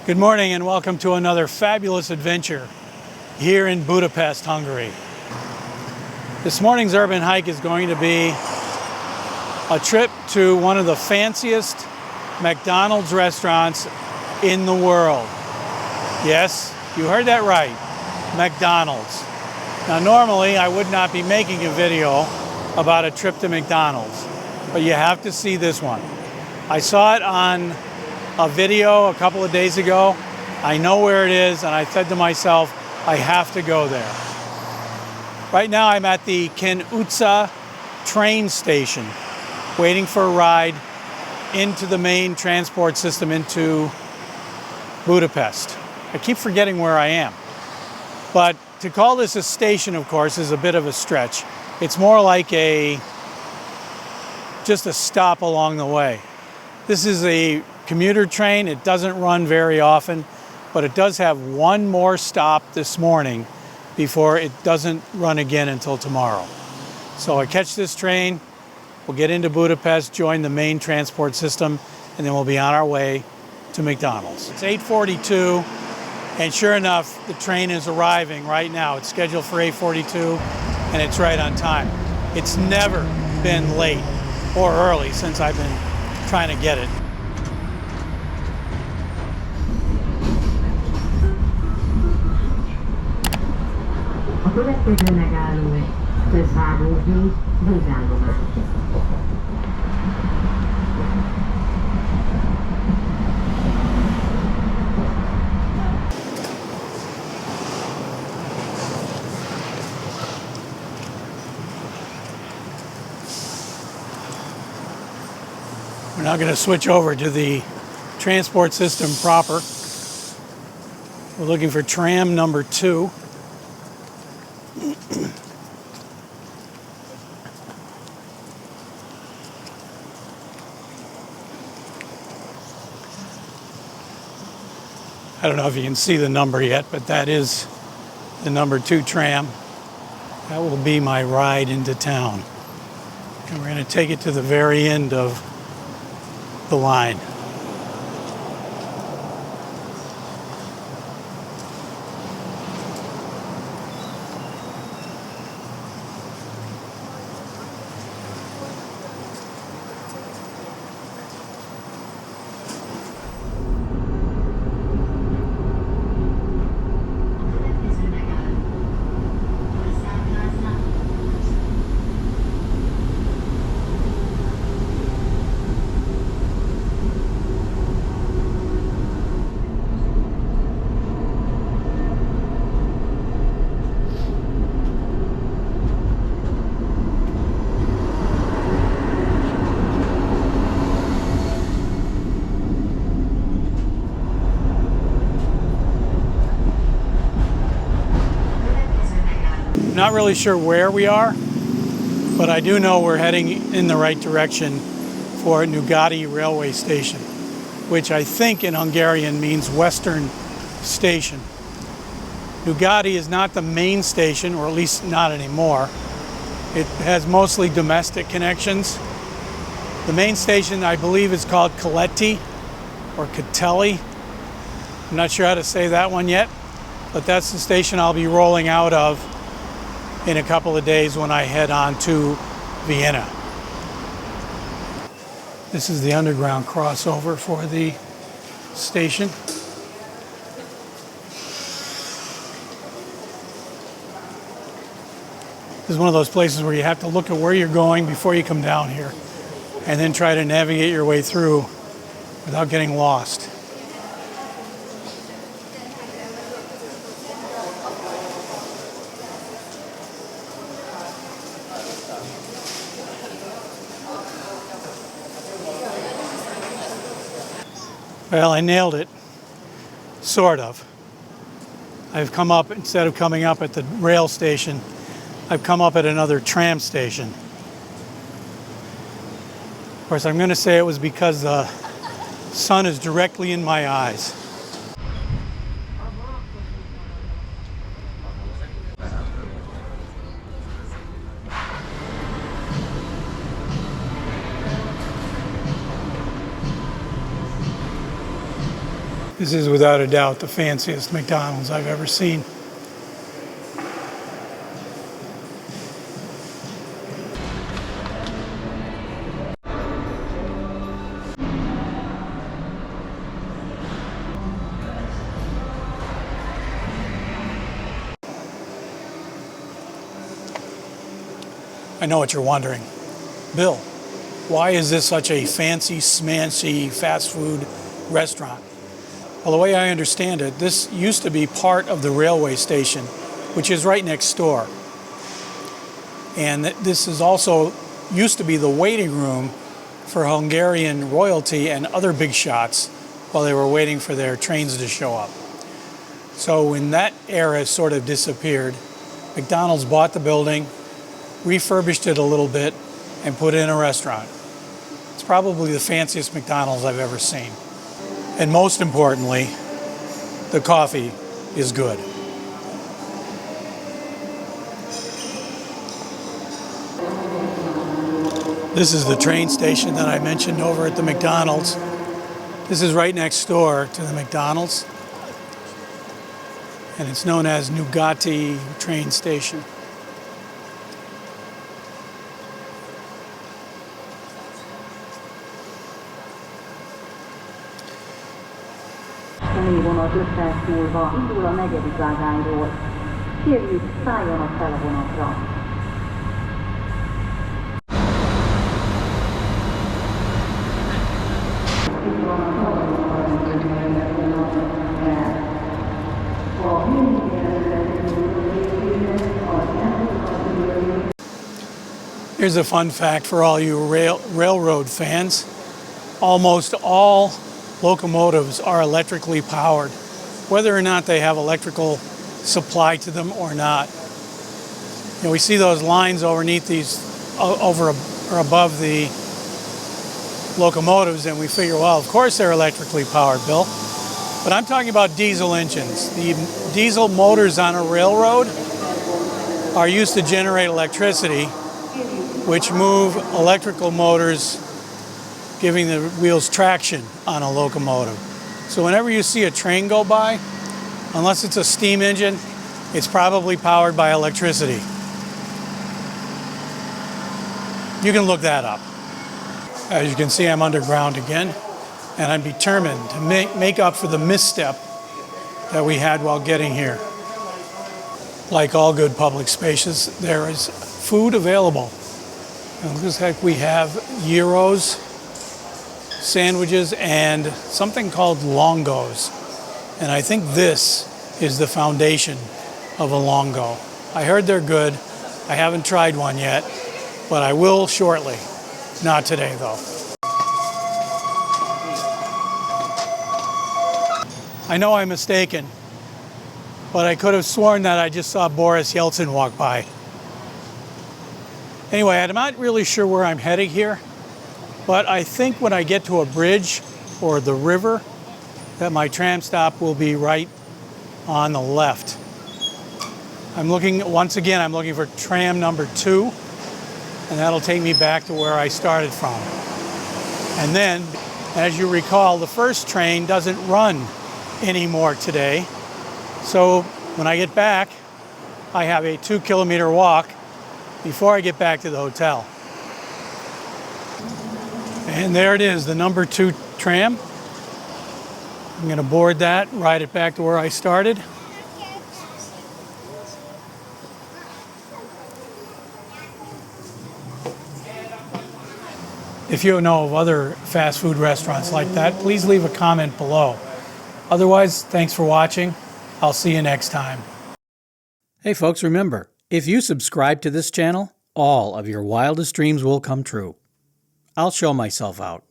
Good morning and welcome to another fabulous adventure here in Budapest, Hungary. This morning's urban hike is going to be a trip to one of the fanciest McDonald's restaurants in the world. Yes, you heard that right, McDonald's. Now normally I would not be making a video about a trip to McDonald's, but you have to see this one. I saw it on a video a couple of days ago. I know where it is, and I said to myself, I have to go there. Right now I'm at the Nyugati train station, waiting for a ride into the main transport system into Budapest. I keep forgetting where I am. But to call this a station, of course, is a bit of a stretch. It's more like just a stop along the way. This is a commuter train. It doesn't run very often, but it does have one more stop this morning before it doesn't run again until tomorrow. So I catch this train, we'll get into Budapest, join the main transport system, and then we'll be on our way to McDonald's. It's 8:42, and sure enough, the train is arriving right now. It's scheduled for 8:42, and it's right on time. It's never been late or early since I've been trying to get it. A következő megálló közvágódíj végállomás. We're now going to switch over to the transport system proper. We're looking for tram number 2. I don't know if you can see the number yet, but that is the number 2 tram. That will be my ride into town. And we're going to take it to the very end of the line. Not really sure where we are, but I do know we're heading in the right direction for Nyugati railway station, which I think in Hungarian means Western Station. Nyugati is not the main station, or at least not anymore. It has mostly domestic connections. The main station, I believe, is called Keleti or Katelli. I'm not sure how to say that one yet, but that's the station I'll be rolling out of in a couple of days when I head on to Vienna. This is the underground crossover for the station. This is one of those places where you have to look at where you're going before you come down here, and then try to navigate your way through without getting lost. Well, I nailed it, sort of. I've come up, instead of coming up at the rail station, I've come up at another tram station. Of course, I'm going to say it was because the sun is directly in my eyes. This is without a doubt the fanciest McDonald's I've ever seen. I know what you're wondering. Bill, why is this such a fancy, smancy fast food restaurant? Well, the way I understand it, this used to be part of the railway station, which is right next door. And this is also used to be the waiting room for Hungarian royalty and other big shots while they were waiting for their trains to show up. So when that era sort of disappeared, McDonald's bought the building, refurbished it a little bit, and put in a restaurant. It's probably the fanciest McDonald's I've ever seen. And most importantly, the coffee is good. This is the train station that I mentioned over at the McDonald's. This is right next door to the McDonald's. And it's known as Nyugati train station. Vonat összeszúrva indul a 4. vágányról. Kérjük, szálljanak fel a vonatra. Here's a fun fact for all you railroad fans. Almost all locomotives are electrically powered, whether or not they have electrical supply to them or not. You know, we see those lines underneath these, over or above the locomotives, and we figure, well, of course they're electrically powered, Bill. But I'm talking about diesel engines. The diesel motors on a railroad are used to generate electricity, which move electrical motors, giving the wheels traction on a locomotive. So whenever you see a train go by, unless it's a steam engine, it's probably powered by electricity. You can look that up. As you can see, I'm underground again, and I'm determined to make up for the misstep that we had while getting here. Like all good public spaces, there is food available. And it looks like we have gyros, sandwiches, and something called longos. And I think this is the foundation of a longo. I heard they're good. I haven't tried one yet, but I will shortly. Not today, though. I know I'm mistaken, but I could have sworn that I just saw Boris Yeltsin walk by. Anyway, I'm not really sure where I'm heading here, but I think when I get to a bridge or the river, that my tram stop will be right on the left. Once again, I'm looking for tram number 2, and that'll take me back to where I started from. And then, as you recall, the first train doesn't run anymore today. So when I get back, I have a 2-kilometer walk before I get back to the hotel. And there it is, the number 2 tram. I'm going to board that, ride it back to where I started. If you know of other fast food restaurants like that, please leave a comment below. Otherwise, thanks for watching. I'll see you next time. Hey folks, remember, if you subscribe to this channel, all of your wildest dreams will come true. I'll show myself out.